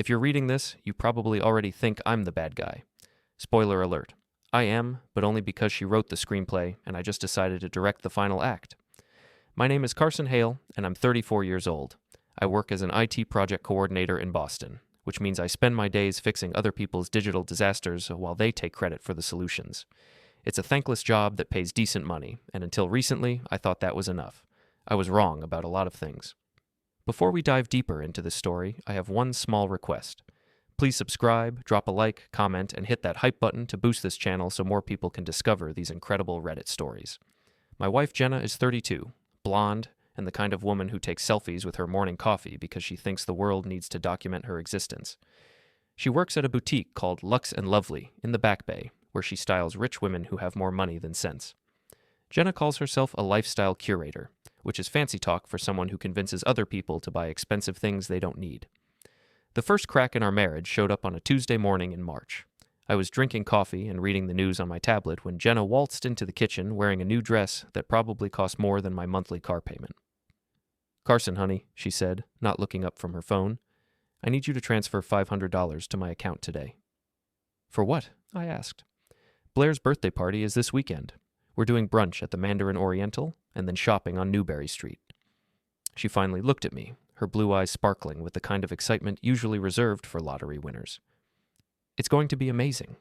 If you're reading this, you probably already think I'm the bad guy. Spoiler alert. I am, but only because she wrote the screenplay and I just decided to direct the final act. My name is Carson Hale, and I'm 34 years old. I work as an IT project coordinator in Boston, which means I spend my days fixing other people's digital disasters while they take credit for the solutions. It's a thankless job that pays decent money, and until recently, I thought that was enough. I was wrong about a lot of things. Before we dive deeper into this story, I have one small request. Please subscribe, drop a like, comment, and hit that hype button to boost this channel so more people can discover these incredible Reddit stories. My wife Jenna is 32, blonde, and the kind of woman who takes selfies with her morning coffee because she thinks the world needs to document her existence. She works at a boutique called Luxe and Lovely in the Back Bay, where she styles rich women who have more money than sense. Jenna calls herself a lifestyle curator, which is fancy talk for someone who convinces other people to buy expensive things they don't need. The first crack in our marriage showed up on a Tuesday morning in March. I was drinking coffee and reading the news on my tablet when Jenna waltzed into the kitchen wearing a new dress that probably cost more than my monthly car payment. "Carson, honey," she said, not looking up from her phone. "I need you to transfer $500 to my account today." "For what?" I asked. "Blair's birthday party is this weekend. We're doing brunch at the Mandarin Oriental and then shopping on Newberry Street." She finally looked at me, her blue eyes sparkling with the kind of excitement usually reserved for lottery winners. "It's going to be amazing."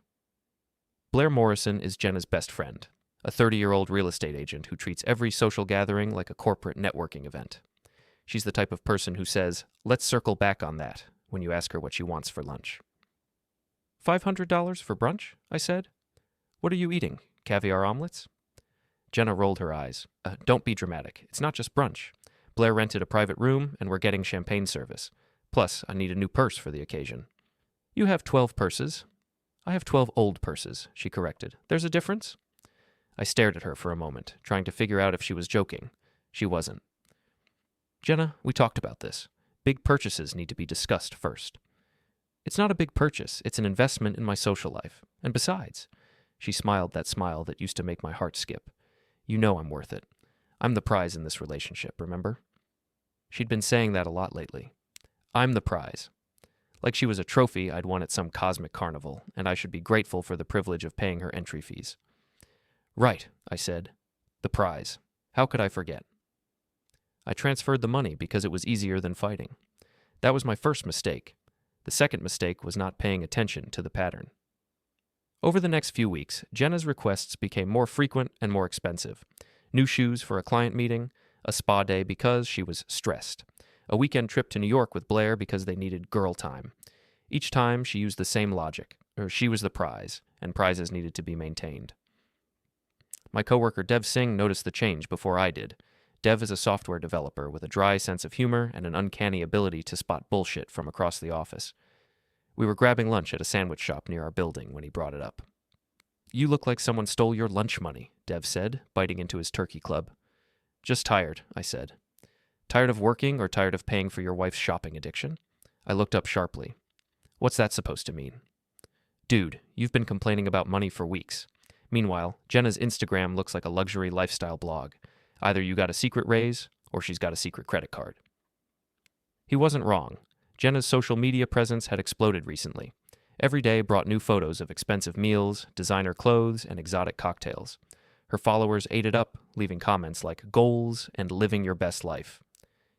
Blair Morrison is Jenna's best friend, a 30-year-old real estate agent who treats every social gathering like a corporate networking event. She's the type of person who says, "Let's circle back on that," when you ask her what she wants for lunch. $500 for brunch?" I said. "What are you eating? Caviar omelets?" Jenna rolled her eyes. Don't be dramatic. It's not just brunch. Blair rented a private room, and we're getting champagne service. Plus, I need a new purse for the occasion." "You have 12 purses." "I have 12 old purses," she corrected. "There's a difference?" I stared at her for a moment, trying to figure out if she was joking. She wasn't. "Jenna, we talked about this. Big purchases need to be discussed first." "It's not a big purchase. It's an investment in my social life. And besides," she smiled that smile that used to make my heart skip, "you know I'm worth it. I'm the prize in this relationship, remember?" She'd been saying that a lot lately. I'm the prize. Like she was a trophy I'd won at some cosmic carnival, and I should be grateful for the privilege of paying her entry fees. "Right," I said. "The prize. How could I forget?" I transferred the money because it was easier than fighting. That was my first mistake. The second mistake was not paying attention to the pattern. Over the next few weeks, Jenna's requests became more frequent and more expensive. New shoes for a client meeting, a spa day because she was stressed, a weekend trip to New York with Blair because they needed girl time. Each time she used the same logic, or she was the prize, and prizes needed to be maintained. My coworker Dev Singh noticed the change before I did. Dev is a software developer with a dry sense of humor and an uncanny ability to spot bullshit from across the office. We were grabbing lunch at a sandwich shop near our building when he brought it up. "You look like someone stole your lunch money," Dev said, biting into his turkey club. "Just tired," I said. "Tired of working or tired of paying for your wife's shopping addiction?" I looked up sharply. "What's that supposed to mean?" "Dude, you've been complaining about money for weeks. Meanwhile, Jenna's Instagram looks like a luxury lifestyle blog. Either you got a secret raise, or she's got a secret credit card." He wasn't wrong. Jenna's social media presence had exploded recently. Every day brought new photos of expensive meals, designer clothes, and exotic cocktails. Her followers ate it up, leaving comments like "goals" and "living your best life."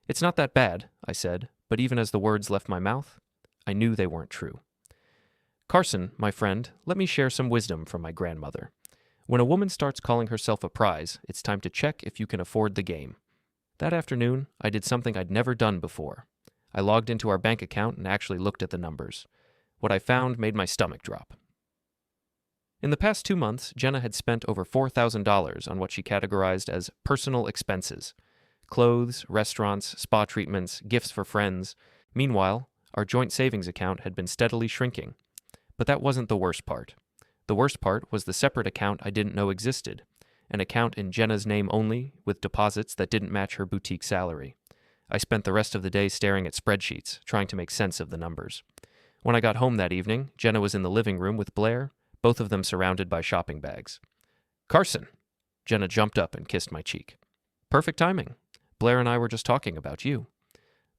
"It's not that bad," I said, but even as the words left my mouth, I knew they weren't true. "Carson, my friend, let me share some wisdom from my grandmother. When a woman starts calling herself a prize, it's time to check if you can afford the game." That afternoon, I did something I'd never done before. I logged into our bank account and actually looked at the numbers. What I found made my stomach drop. In the past 2 months, Jenna had spent over $4,000 on what she categorized as personal expenses. Clothes, restaurants, spa treatments, gifts for friends. Meanwhile, our joint savings account had been steadily shrinking. But that wasn't the worst part. The worst part was the separate account I didn't know existed, an account in Jenna's name only, with deposits that didn't match her boutique salary. I spent the rest of the day staring at spreadsheets, trying to make sense of the numbers. When I got home that evening, Jenna was in the living room with Blair, both of them surrounded by shopping bags. "Carson!" Jenna jumped up and kissed my cheek. "Perfect timing. Blair and I were just talking about you."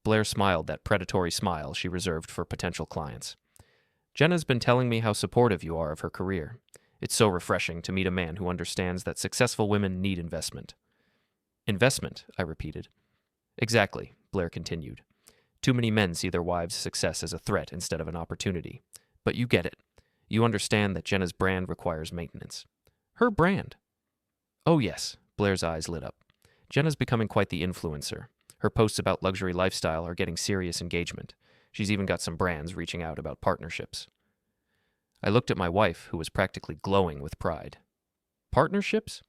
Blair smiled that predatory smile she reserved for potential clients. Jenna's been telling me how supportive you are of her career. It's so refreshing to meet a man who understands that successful women need investment. Investment, I repeated. Exactly, Blair continued. Too many men see their wives' success as a threat instead of an opportunity. But you get it. You understand that Jenna's brand requires maintenance. Her brand? Oh yes, Blair's eyes lit up. Jenna's becoming quite the influencer. Her posts about luxury lifestyle are getting serious engagement. She's even got some brands reaching out about partnerships. I looked at my wife, who was practically glowing with pride. Partnerships?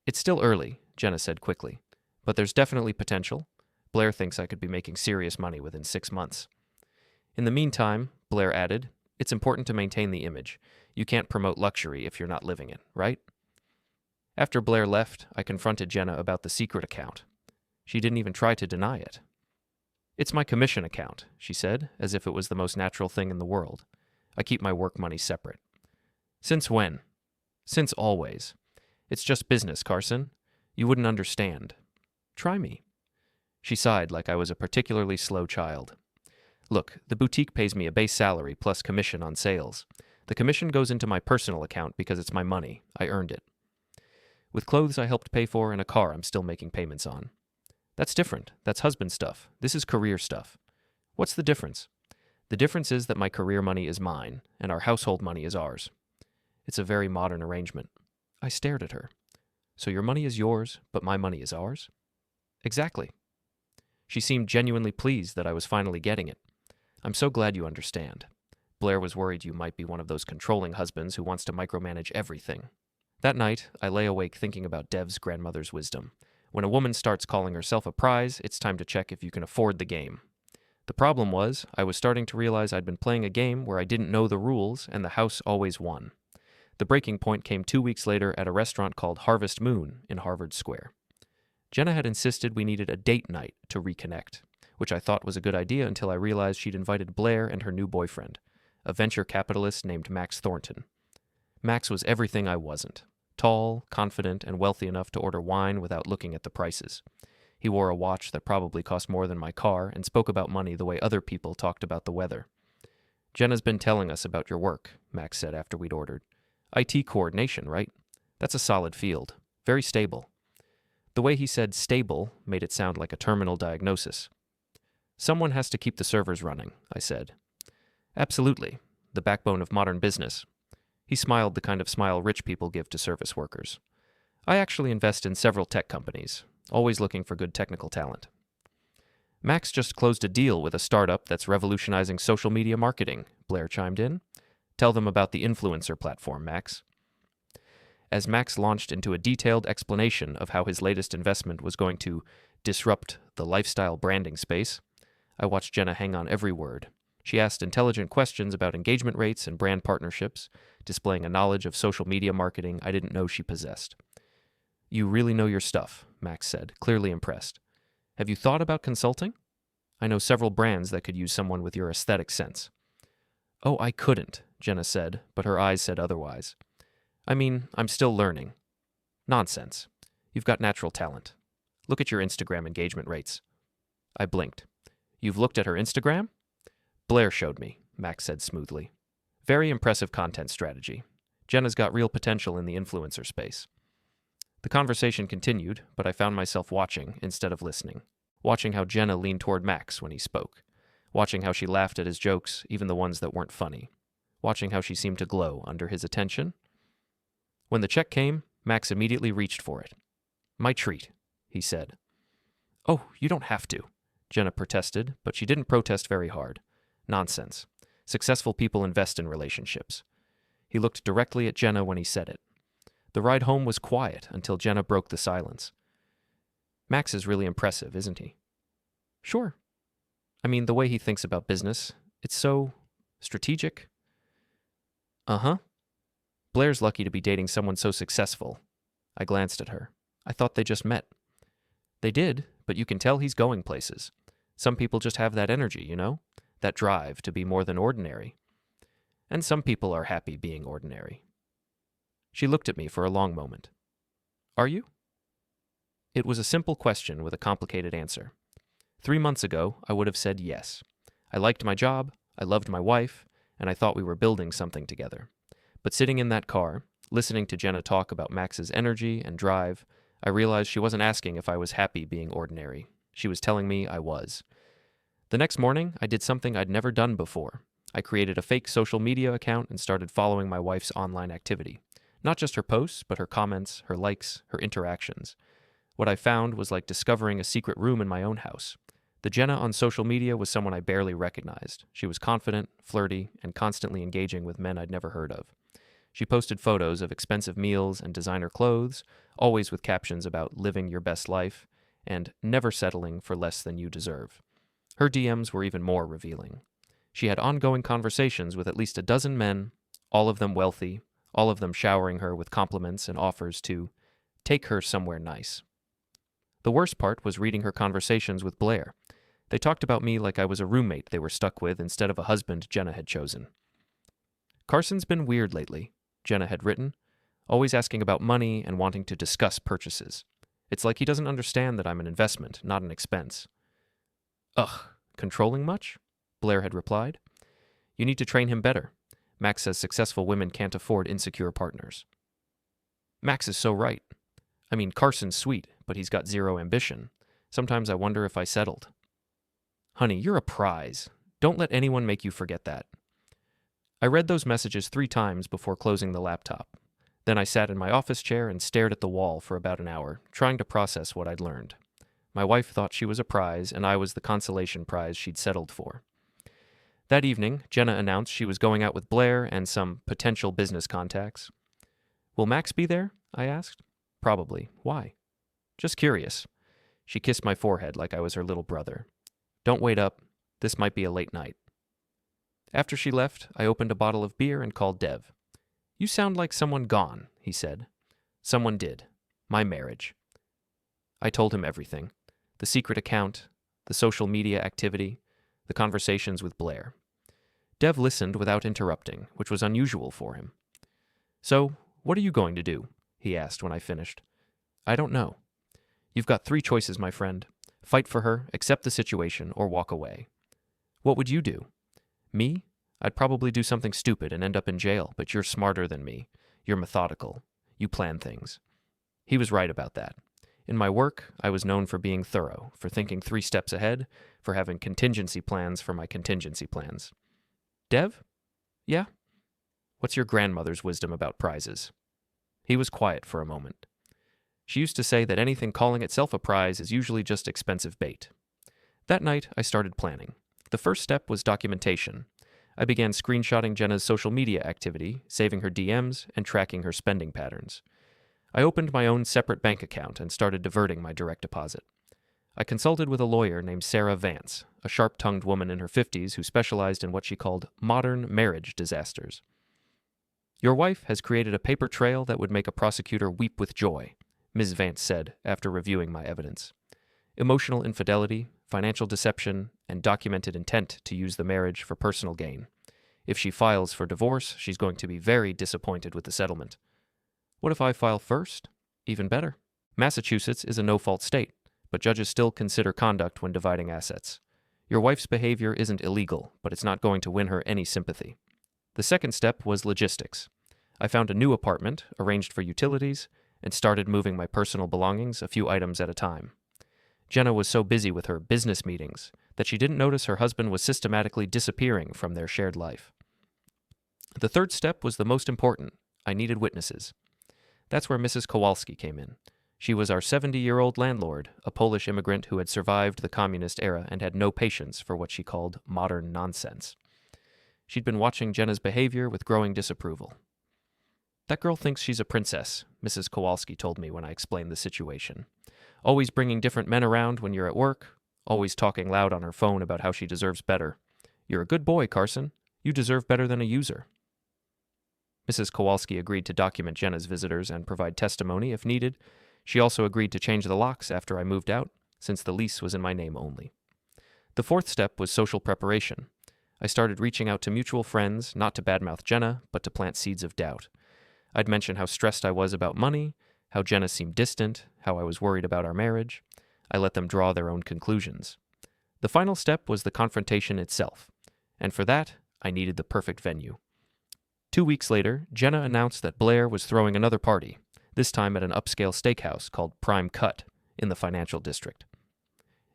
It's still early, Jenna said quickly, but there's definitely potential. Blair thinks I could be making serious money within 6 months. In the meantime, Blair added, it's important to maintain the image. You can't promote luxury if you're not living it, right? After Blair left, I confronted Jenna about the secret account. She didn't even try to deny it. It's my commission account, she said, as if it was the most natural thing in the world. I keep my work money separate. Since when? Since always. It's just business, Carson. You wouldn't understand. Try me. She sighed like I was a particularly slow child. Look, the boutique pays me a base salary plus commission on sales. The commission goes into my personal account because it's my money. I earned it. With clothes I helped pay for and a car I'm still making payments on. That's different. That's husband stuff. This is career stuff. What's the difference? The difference is that my career money is mine, and our household money is ours. It's a very modern arrangement. I stared at her. So your money is yours, but my money is ours? Exactly. She seemed genuinely pleased that I was finally getting it. I'm so glad you understand. Blair was worried you might be one of those controlling husbands who wants to micromanage everything. That night, I lay awake thinking about Dev's grandmother's wisdom. When a woman starts calling herself a prize, it's time to check if you can afford the game. The problem was, I was starting to realize I'd been playing a game where I didn't know the rules, and the house always won. The breaking point came 2 weeks later at a restaurant called Harvest Moon in Harvard Square. Jenna had insisted we needed a date night to reconnect, which I thought was a good idea until I realized she'd invited Blair and her new boyfriend, a venture capitalist named Max Thornton. Max was everything I wasn't. Tall, confident, and wealthy enough to order wine without looking at the prices. He wore a watch that probably cost more than my car and spoke about money the way other people talked about the weather. Jenna's been telling us about your work, Max said after we'd ordered. IT coordination, right? That's a solid field. Very stable. The way he said stable made it sound like a terminal diagnosis. Someone has to keep the servers running, I said. Absolutely. The backbone of modern business. He smiled the kind of smile rich people give to service workers. I actually invest in several tech companies, always looking for good technical talent. Max just closed a deal with a startup that's revolutionizing social media marketing, Blair chimed in. Tell them about the influencer platform, Max. As Max launched into a detailed explanation of how his latest investment was going to disrupt the lifestyle branding space, I watched Jenna hang on every word. She asked intelligent questions about engagement rates and brand partnerships, displaying a knowledge of social media marketing I didn't know she possessed. You really know your stuff, Max said, clearly impressed. Have you thought about consulting? I know several brands that could use someone with your aesthetic sense. Oh, I couldn't, Jenna said, but her eyes said otherwise. I mean, I'm still learning. Nonsense. You've got natural talent. Look at your Instagram engagement rates. I blinked. You've looked at her Instagram? Blair showed me, Max said smoothly. Very impressive content strategy. Jenna's got real potential in the influencer space. The conversation continued, but I found myself watching instead of listening. Watching how Jenna leaned toward Max when he spoke. Watching how she laughed at his jokes, even the ones that weren't funny. Watching how she seemed to glow under his attention. When the check came, Max immediately reached for it. My treat, he said. Oh, you don't have to, Jenna protested, but she didn't protest very hard. Nonsense. Successful people invest in relationships. He looked directly at Jenna when he said it. The ride home was quiet until Jenna broke the silence. Max is really impressive, isn't he? Sure. I mean, the way he thinks about business, it's so strategic. Uh-huh. Blair's lucky to be dating someone so successful. I glanced at her. I thought they just met. They did, but you can tell he's going places. Some people just have that energy, you know? That drive to be more than ordinary. And some people are happy being ordinary. She looked at me for a long moment. Are you? It was a simple question with a complicated answer. 3 months ago, I would have said yes. I liked my job, I loved my wife, and I thought we were building something together. But sitting in that car, listening to Jenna talk about Max's energy and drive, I realized she wasn't asking if I was happy being ordinary. She was telling me I was. The next morning, I did something I'd never done before. I created a fake social media account and started following my wife's online activity. Not just her posts, but her comments, her likes, her interactions. What I found was like discovering a secret room in my own house. The Jenna on social media was someone I barely recognized. She was confident, flirty, and constantly engaging with men I'd never heard of. She posted photos of expensive meals and designer clothes, always with captions about living your best life and never settling for less than you deserve. Her DMs were even more revealing. She had ongoing conversations with at least a dozen men, all of them wealthy, all of them showering her with compliments and offers to take her somewhere nice. The worst part was reading her conversations with Blair. They talked about me like I was a roommate they were stuck with instead of a husband Jenna had chosen. Carson's been weird lately, Jenna had written, always asking about money and wanting to discuss purchases. It's like he doesn't understand that I'm an investment, not an expense. Ugh, controlling much? Blair had replied. You need to train him better. Max says successful women can't afford insecure partners. Max is so right. I mean, Carson's sweet, but he's got zero ambition. Sometimes I wonder if I settled. Honey, you're a prize. Don't let anyone make you forget that. I read those messages 3 times before closing the laptop. Then I sat in my office chair and stared at the wall for about an hour, trying to process what I'd learned. My wife thought she was a prize, and I was the consolation prize she'd settled for. That evening, Jenna announced she was going out with Blair and some potential business contacts. Will Max be there? I asked. Probably. Why? Just curious. She kissed my forehead like I was her little brother. Don't wait up. This might be a late night. After she left, I opened a bottle of beer and called Dev. You sound like someone gone, he said. Someone did. My marriage. I told him everything. The secret account, the social media activity, the conversations with Blair. Dev listened without interrupting, which was unusual for him. So, what are you going to do? He asked when I finished. I don't know. You've got 3 choices, my friend. Fight for her, accept the situation, or walk away. What would you do? Me? I'd probably do something stupid and end up in jail, but you're smarter than me. You're methodical. You plan things. He was right about that. In my work, I was known for being thorough, for thinking 3 steps ahead, for having contingency plans for my contingency plans. Dev? Yeah? What's your grandmother's wisdom about prizes? He was quiet for a moment. She used to say that anything calling itself a prize is usually just expensive bait. That night, I started planning. The first step was documentation. I began screenshotting Jenna's social media activity, saving her DMs, and tracking her spending patterns. I opened my own separate bank account and started diverting my direct deposit. I consulted with a lawyer named Sarah Vance, a sharp-tongued woman in her 50s who specialized in what she called modern marriage disasters. Your wife has created a paper trail that would make a prosecutor weep with joy, Ms. Vance said after reviewing my evidence. Emotional infidelity, financial deception, and documented intent to use the marriage for personal gain. If she files for divorce, she's going to be very disappointed with the settlement. What if I file first? Even better. Massachusetts is a no-fault state, but judges still consider conduct when dividing assets. Your wife's behavior isn't illegal, but it's not going to win her any sympathy. The second step was logistics. I found a new apartment, arranged for utilities, and started moving my personal belongings a few items at a time. Jenna was so busy with her business meetings that she didn't notice her husband was systematically disappearing from their shared life. The third step was the most important. I needed witnesses. That's where Mrs. Kowalski came in. She was our 70-year-old landlord, a Polish immigrant who had survived the communist era and had no patience for what she called modern nonsense. She'd been watching Jenna's behavior with growing disapproval. That girl thinks she's a princess, Mrs. Kowalski told me when I explained the situation. Always bringing different men around when you're at work, always talking loud on her phone about how she deserves better. You're a good boy, Carson. You deserve better than a user. Mrs. Kowalski agreed to document Jenna's visitors and provide testimony if needed. She also agreed to change the locks after I moved out, since the lease was in my name only. The fourth step was social preparation. I started reaching out to mutual friends, not to badmouth Jenna, but to plant seeds of doubt. I'd mention how stressed I was about money, how Jenna seemed distant, how I was worried about our marriage. I let them draw their own conclusions. The final step was the confrontation itself, and for that, I needed the perfect venue. 2 weeks later, Jenna announced that Blair was throwing another party, this time at an upscale steakhouse called Prime Cut in the financial district.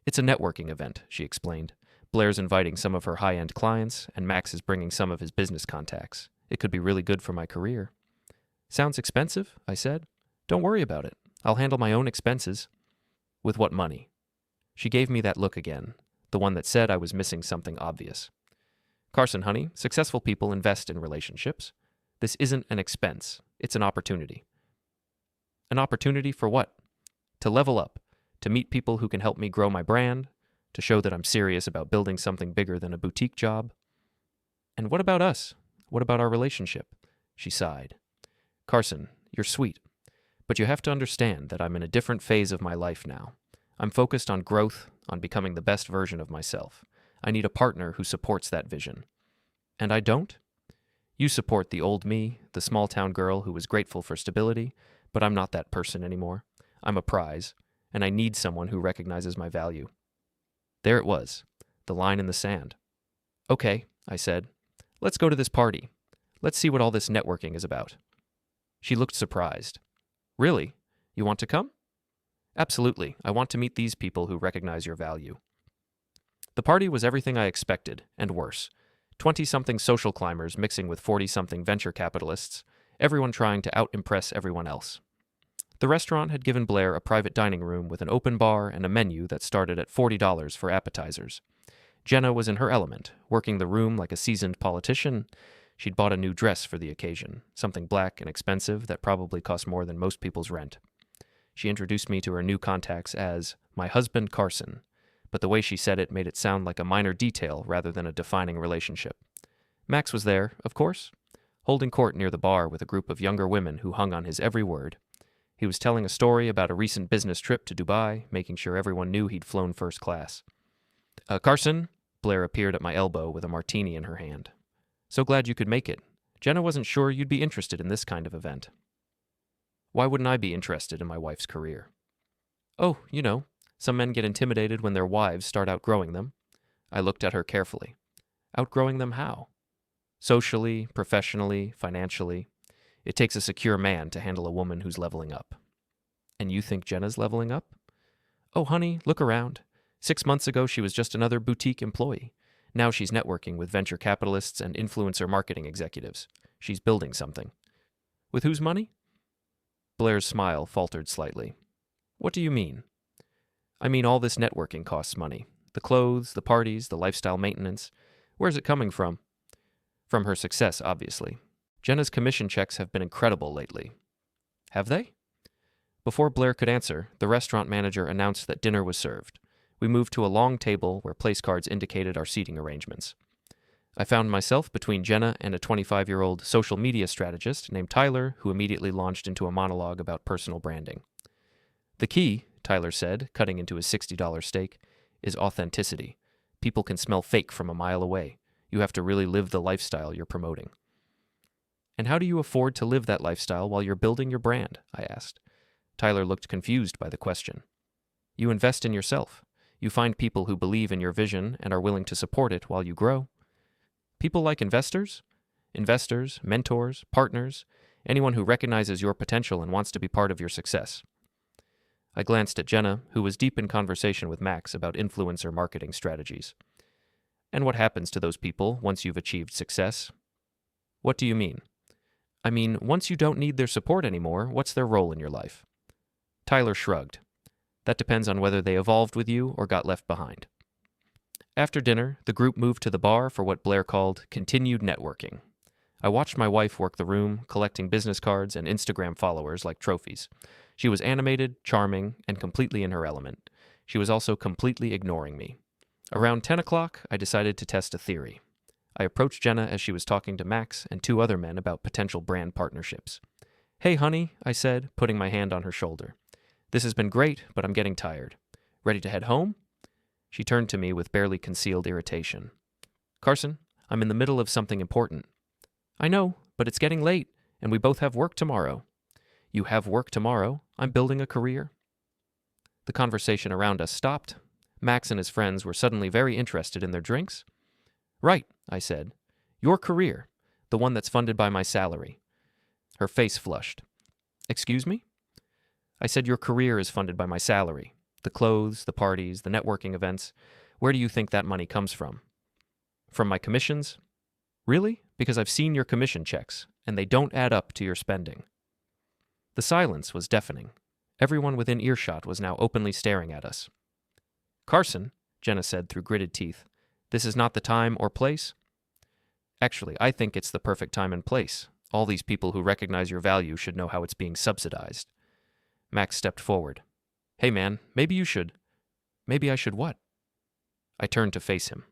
It's a networking event, she explained. Blair's inviting some of her high-end clients, and Max is bringing some of his business contacts. It could be really good for my career. Sounds expensive, I said. Don't worry about it. I'll handle my own expenses. With what money? She gave me that look again, the one that said I was missing something obvious. Carson, honey, successful people invest in relationships. This isn't an expense. It's an opportunity. An opportunity for what? To level up, to meet people who can help me grow my brand, to show that I'm serious about building something bigger than a boutique job. And what about us? What about our relationship? She sighed. Carson, you're sweet, but you have to understand that I'm in a different phase of my life now. I'm focused on growth, on becoming the best version of myself. I need a partner who supports that vision. And I don't? You support the old me, the small-town girl who was grateful for stability, but I'm not that person anymore. I'm a prize, and I need someone who recognizes my value. There it was, the line in the sand. Okay, I said. Let's go to this party. Let's see what all this networking is about. She looked surprised. Really? You want to come? Absolutely. I want to meet these people who recognize your value. The party was everything I expected, and worse. 20-something social climbers mixing with 40-something venture capitalists, everyone trying to out-impress everyone else. The restaurant had given Blair a private dining room with an open bar and a menu that started at $40 for appetizers. Jenna was in her element, working the room like a seasoned politician. She'd bought a new dress for the occasion, something black and expensive that probably cost more than most people's rent. She introduced me to her new contacts as my husband Carson, but the way she said it made it sound like a minor detail rather than a defining relationship. Max was there, of course, holding court near the bar with a group of younger women who hung on his every word. He was telling a story about a recent business trip to Dubai, making sure everyone knew he'd flown first class. Carson, Blair appeared at my elbow with a martini in her hand. So glad you could make it. Jenna wasn't sure you'd be interested in this kind of event. Why wouldn't I be interested in my wife's career? Oh, you know, some men get intimidated when their wives start outgrowing them. I looked at her carefully. Outgrowing them how? Socially, professionally, financially. It takes a secure man to handle a woman who's leveling up. And you think Jenna's leveling up? Oh, honey, look around. 6 months ago, she was just another boutique employee. Now she's networking with venture capitalists and influencer marketing executives. She's building something. With whose money? Blair's smile faltered slightly. What do you mean? I mean all this networking costs money. The clothes, the parties, the lifestyle maintenance. Where's it coming from? From her success, obviously. Jenna's commission checks have been incredible lately. Have they? Before Blair could answer, the restaurant manager announced that dinner was served. We moved to a long table where place cards indicated our seating arrangements. I found myself between Jenna and a 25-year-old social media strategist named Tyler, who immediately launched into a monologue about personal branding. The key, Tyler said, cutting into his $60 steak, is authenticity. People can smell fake from a mile away. You have to really live the lifestyle you're promoting. And how do you afford to live that lifestyle while you're building your brand? I asked. Tyler looked confused by the question. You invest in yourself. You find people who believe in your vision and are willing to support it while you grow. People like investors? Investors, mentors, partners, anyone who recognizes your potential and wants to be part of your success. I glanced at Jenna, who was deep in conversation with Max about influencer marketing strategies. And what happens to those people once you've achieved success? What do you mean? I mean, once you don't need their support anymore, what's their role in your life? Tyler shrugged. That depends on whether they evolved with you or got left behind. After dinner, the group moved to the bar for what Blair called continued networking. I watched my wife work the room, collecting business cards and Instagram followers like trophies. She was animated, charming, and completely in her element. She was also completely ignoring me. Around 10 o'clock, I decided to test a theory. I approached Jenna as she was talking to Max and 2 other men about potential brand partnerships. Hey, honey, I said, putting my hand on her shoulder. This has been great, but I'm getting tired. Ready to head home? She turned to me with barely concealed irritation. Carson, I'm in the middle of something important. I know, but it's getting late, and we both have work tomorrow. You have work tomorrow? I'm building a career. The conversation around us stopped. Max and his friends were suddenly very interested in their drinks. "Right," I said. "Your career, the one that's funded by my salary." Her face flushed. "Excuse me?" I said, "Your career is funded by my salary. The clothes, the parties, the networking events. Where do you think that money comes from?" "From my commissions." "Really? Because I've seen your commission checks, and they don't add up to your spending." The silence was deafening. Everyone within earshot was now openly staring at us. "Carson," Jenna said through gritted teeth, "this is not the time or place." "Actually, I think it's the perfect time and place. All these people who recognize your value should know how it's being subsidized." Max stepped forward. "Hey man, maybe you should." "Maybe I should what?" I turned to face him.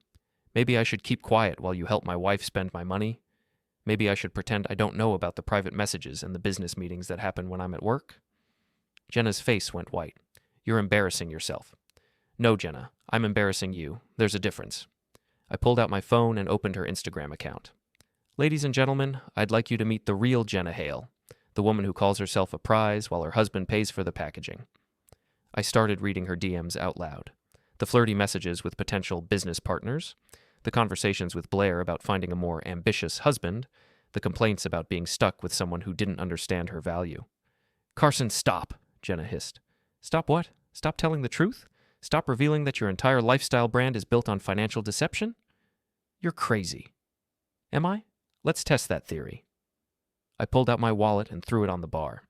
"Maybe I should keep quiet while you help my wife spend my money. Maybe I should pretend I don't know about the private messages and the business meetings that happen when I'm at work." Jenna's face went white. "You're embarrassing yourself." "No, Jenna, I'm embarrassing you. There's a difference." I pulled out my phone and opened her Instagram account. "Ladies and gentlemen, I'd like you to meet the real Jenna Hale, the woman who calls herself a prize while her husband pays for the packaging." I started reading her DMs out loud. The flirty messages with potential business partners, the conversations with Blair about finding a more ambitious husband, the complaints about being stuck with someone who didn't understand her value. "Carson, stop," Jenna hissed. "Stop what? Stop telling the truth? Stop revealing that your entire lifestyle brand is built on financial deception? You're crazy." "Am I? Let's test that theory." I pulled out my wallet and threw it on the bar.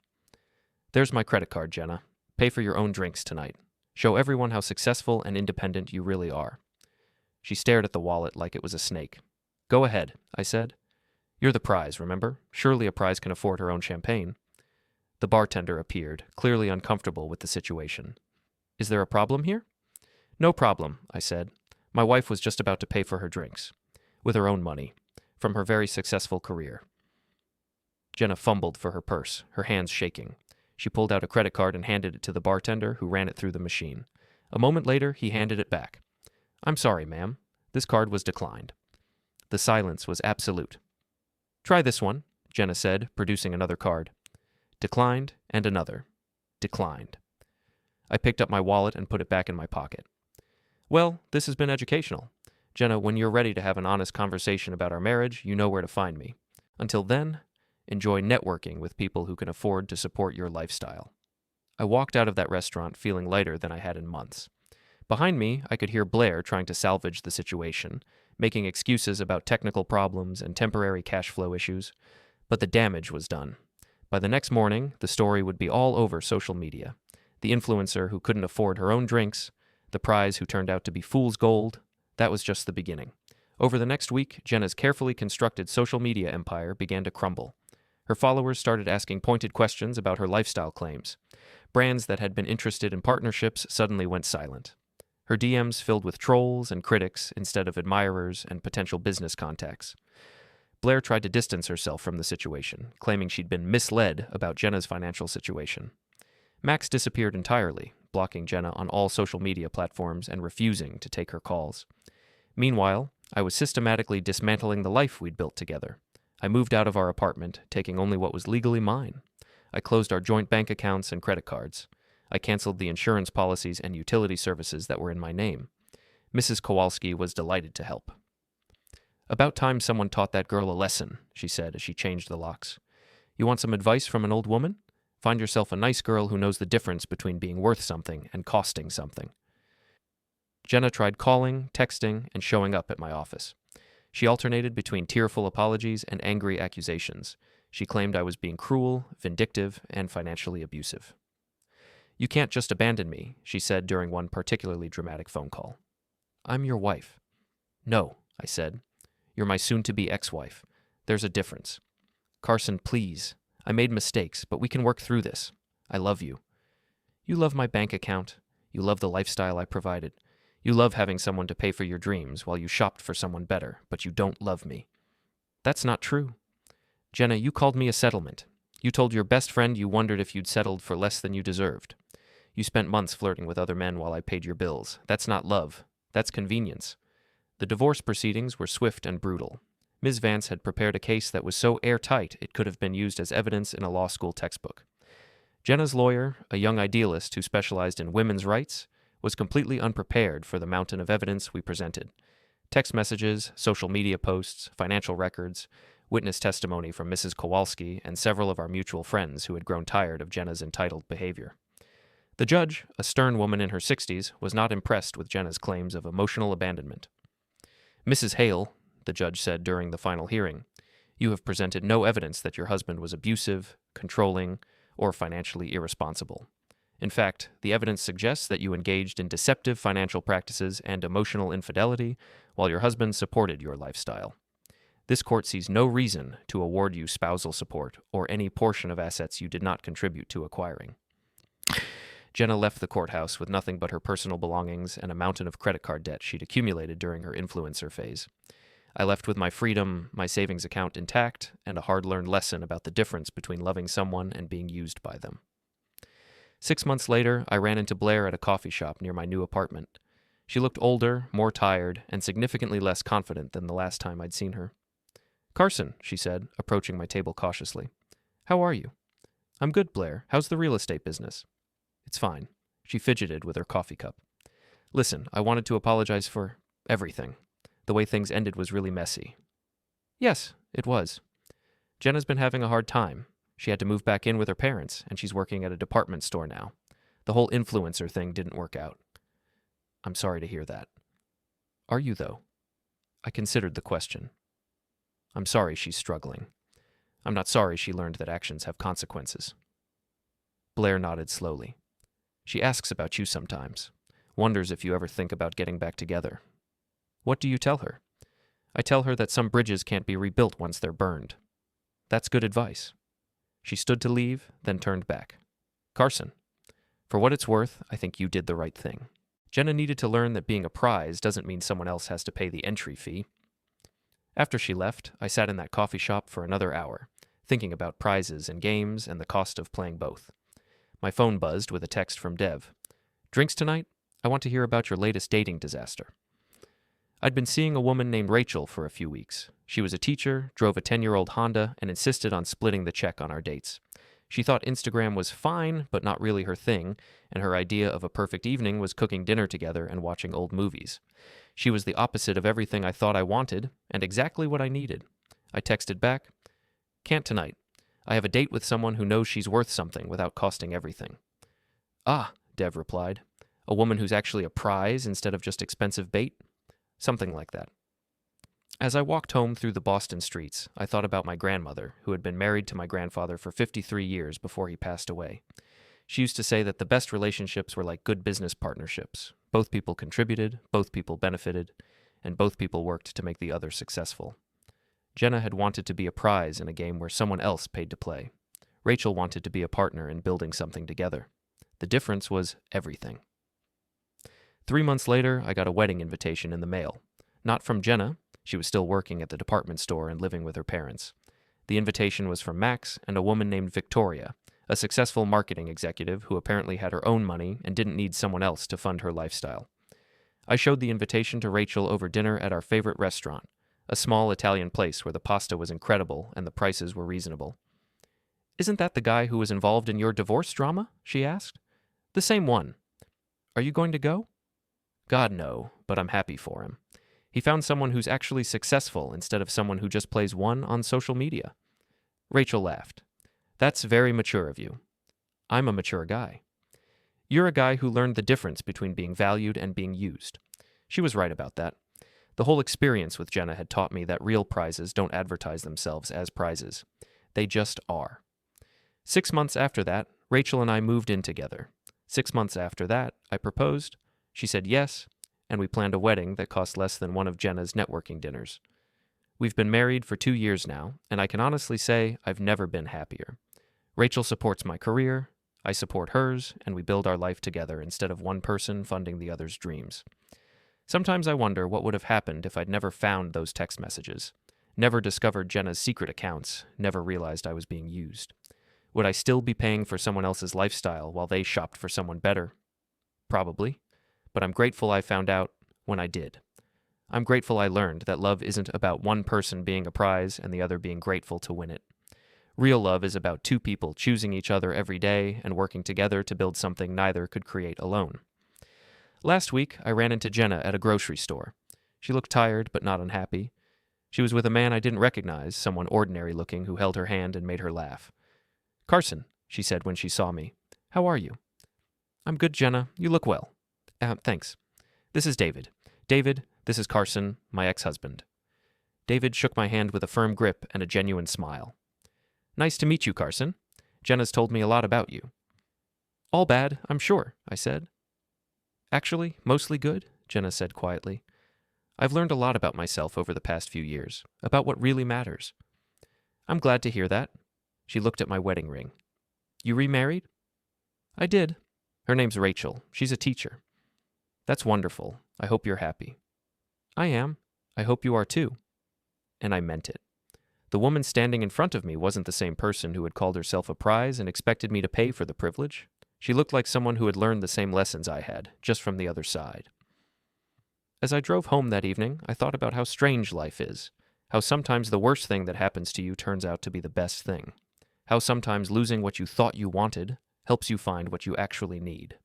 "There's my credit card, Jenna. Pay for your own drinks tonight. Show everyone how successful and independent you really are." She stared at the wallet like it was a snake. "Go ahead," I said. "You're the prize, remember? Surely a prize can afford her own champagne." The bartender appeared, clearly uncomfortable with the situation. "Is there a problem here?" "No problem," I said. "My wife was just about to pay for her drinks. With her own money. From her very successful career." Jenna fumbled for her purse, her hands shaking. She pulled out a credit card and handed it to the bartender, who ran it through the machine. A moment later, he handed it back. "I'm sorry, ma'am. This card was declined." The silence was absolute. "Try this one," Jenna said, producing another card. Declined, and another. Declined. I picked up my wallet and put it back in my pocket. "Well, this has been educational. Jenna, when you're ready to have an honest conversation about our marriage, you know where to find me. Until then, enjoy networking with people who can afford to support your lifestyle." I walked out of that restaurant feeling lighter than I had in months. Behind me, I could hear Blair trying to salvage the situation, making excuses about technical problems and temporary cash flow issues. But the damage was done. By the next morning, the story would be all over social media. The influencer who couldn't afford her own drinks, the prize who turned out to be fool's gold, that was just the beginning. Over the next week, Jenna's carefully constructed social media empire began to crumble. Her followers started asking pointed questions about her lifestyle claims. Brands that had been interested in partnerships suddenly went silent. Her DMs filled with trolls and critics instead of admirers and potential business contacts. Blair tried to distance herself from the situation, claiming she'd been misled about Jenna's financial situation. Max disappeared entirely, blocking Jenna on all social media platforms and refusing to take her calls. Meanwhile, I was systematically dismantling the life we'd built together. I moved out of our apartment, taking only what was legally mine. I closed our joint bank accounts and credit cards. I canceled the insurance policies and utility services that were in my name. Mrs. Kowalski was delighted to help. "About time someone taught that girl a lesson," she said as she changed the locks. "You want some advice from an old woman? Find yourself a nice girl who knows the difference between being worth something and costing something." Jenna tried calling, texting, and showing up at my office. She alternated between tearful apologies and angry accusations. She claimed I was being cruel, vindictive, and financially abusive. "You can't just abandon me," she said during one particularly dramatic phone call. "I'm your wife." "No," I said. "You're my soon-to-be ex-wife. There's a difference. Carson, please. I made mistakes, but we can work through this. I love you. You love my bank account. You love the lifestyle I provided. You love having someone to pay for your dreams while you shopped for someone better, but you don't love me." "That's not true." "Jenna, you called me a settlement. You told your best friend you wondered if you'd settled for less than you deserved. You spent months flirting with other men while I paid your bills. That's not love. That's convenience." The divorce proceedings were swift and brutal. Ms. Vance had prepared a case that was so airtight it could have been used as evidence in a law school textbook. Jenna's lawyer, a young idealist who specialized in women's rights, was completely unprepared for the mountain of evidence we presented. Text messages, social media posts, financial records, witness testimony from Mrs. Kowalski, and several of our mutual friends who had grown tired of Jenna's entitled behavior. The judge, a stern woman in her 60s, was not impressed with Jenna's claims of emotional abandonment. "Mrs. Hale," the judge said during the final hearing, "you have presented no evidence that your husband was abusive, controlling, or financially irresponsible. In fact, the evidence suggests that you engaged in deceptive financial practices and emotional infidelity while your husband supported your lifestyle. This court sees no reason to award you spousal support or any portion of assets you did not contribute to acquiring." Jenna left the courthouse with nothing but her personal belongings and a mountain of credit card debt she'd accumulated during her influencer phase. I left with my freedom, my savings account intact, and a hard-learned lesson about the difference between loving someone and being used by them. 6 months later, I ran into Blair at a coffee shop near my new apartment. She looked older, more tired, and significantly less confident than the last time I'd seen her. "Carson," she said, approaching my table cautiously. "How are you?" "I'm good, Blair. How's the real estate business?" "It's fine." She fidgeted with her coffee cup. "Listen, I wanted to apologize for everything. The way things ended was really messy." "Yes, it was. Jenna's been having a hard time. She had to move back in with her parents, and she's working at a department store now. The whole influencer thing didn't work out." "I'm sorry to hear that." "Are you, though?" I considered the question. "I'm sorry she's struggling. I'm not sorry she learned that actions have consequences." Blair nodded slowly. "She asks about you sometimes. Wonders if you ever think about getting back together." "What do you tell her?" "I tell her that some bridges can't be rebuilt once they're burned." "That's good advice." She stood to leave, then turned back. "Carson, for what it's worth, I think you did the right thing. Jenna needed to learn that being a prize doesn't mean someone else has to pay the entry fee." After she left, I sat in that coffee shop for another hour, thinking about prizes and games and the cost of playing both. My phone buzzed with a text from Dev. "Drinks tonight? I want to hear about your latest dating disaster." I'd been seeing a woman named Rachel for a few weeks. She was a teacher, drove a 10-year-old Honda, and insisted on splitting the check on our dates. She thought Instagram was fine, but not really her thing, and her idea of a perfect evening was cooking dinner together and watching old movies. She was the opposite of everything I thought I wanted, and exactly what I needed. I texted back, "Can't tonight. I have a date with someone who knows she's worth something without costing everything." "Ah," Dev replied. "A woman who's actually a prize instead of just expensive bait?" Something like that. As I walked home through the Boston streets, I thought about my grandmother, who had been married to my grandfather for 53 years before he passed away. She used to say that the best relationships were like good business partnerships. Both people contributed, both people benefited, and both people worked to make the other successful. Jenna had wanted to be a prize in a game where someone else paid to play. Rachel wanted to be a partner in building something together. The difference was everything. 3 months later, I got a wedding invitation in the mail. Not from Jenna. She was still working at the department store and living with her parents. The invitation was from Max and a woman named Victoria, a successful marketing executive who apparently had her own money and didn't need someone else to fund her lifestyle. I showed the invitation to Rachel over dinner at our favorite restaurant, a small Italian place where the pasta was incredible and the prices were reasonable. "Isn't that the guy who was involved in your divorce drama?" she asked. "The same one. Are you going to go?" "God, no, but I'm happy for him. He found someone who's actually successful instead of someone who just plays one on social media." Rachel laughed. "That's very mature of you." "I'm a mature guy." "You're a guy who learned the difference between being valued and being used." She was right about that. The whole experience with Jenna had taught me that real prizes don't advertise themselves as prizes. They just are. 6 months after that, Rachel and I moved in together. 6 months after that, I proposed. She said yes, and we planned a wedding that cost less than one of Jenna's networking dinners. We've been married for 2 years now, and I can honestly say I've never been happier. Rachel supports my career, I support hers, and we build our life together instead of one person funding the other's dreams. Sometimes I wonder what would have happened if I'd never found those text messages, never discovered Jenna's secret accounts, never realized I was being used. Would I still be paying for someone else's lifestyle while they shopped for someone better? Probably. But I'm grateful I found out when I did. I'm grateful I learned that love isn't about one person being a prize and the other being grateful to win it. Real love is about two people choosing each other every day and working together to build something neither could create alone. Last week, I ran into Jenna at a grocery store. She looked tired, but not unhappy. She was with a man I didn't recognize, someone ordinary looking who held her hand and made her laugh. "Carson," she said when she saw me. "How are you?" "I'm good, Jenna. You look well." Thanks. This is David. David, this is Carson, my ex-husband." David shook my hand with a firm grip and a genuine smile. "Nice to meet you, Carson. Jenna's told me a lot about you." "All bad, I'm sure," I said. "Actually, mostly good," Jenna said quietly. "I've learned a lot about myself over the past few years, about what really matters." "I'm glad to hear that." She looked at my wedding ring. "You remarried?" "I did. Her name's Rachel. She's a teacher." "That's wonderful. I hope you're happy." "I am. I hope you are too." And I meant it. The woman standing in front of me wasn't the same person who had called herself a prize and expected me to pay for the privilege. She looked like someone who had learned the same lessons I had, just from the other side. As I drove home that evening, I thought about how strange life is, how sometimes the worst thing that happens to you turns out to be the best thing, how sometimes losing what you thought you wanted helps you find what you actually need.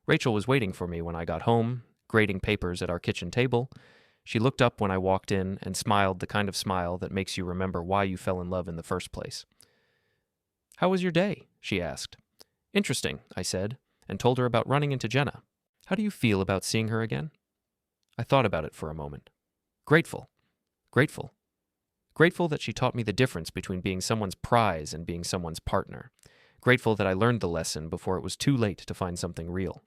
Rachel was waiting for me when I got home, grading papers at our kitchen table. She looked up when I walked in and smiled the kind of smile that makes you remember why you fell in love in the first place. "How was your day?" she asked. "Interesting," I said, and told her about running into Jenna. "How do you feel about seeing her again?" I thought about it for a moment. Grateful. Grateful. Grateful that she taught me the difference between being someone's prize and being someone's partner. Grateful that I learned the lesson before it was too late to find something real.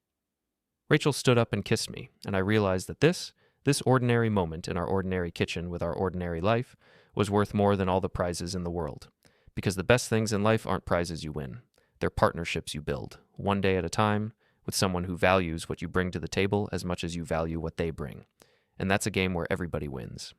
Rachel stood up and kissed me, and I realized that this ordinary moment in our ordinary kitchen with our ordinary life was worth more than all the prizes in the world. Because the best things in life aren't prizes you win. They're partnerships you build, one day at a time, with someone who values what you bring to the table as much as you value what they bring. And that's a game where everybody wins.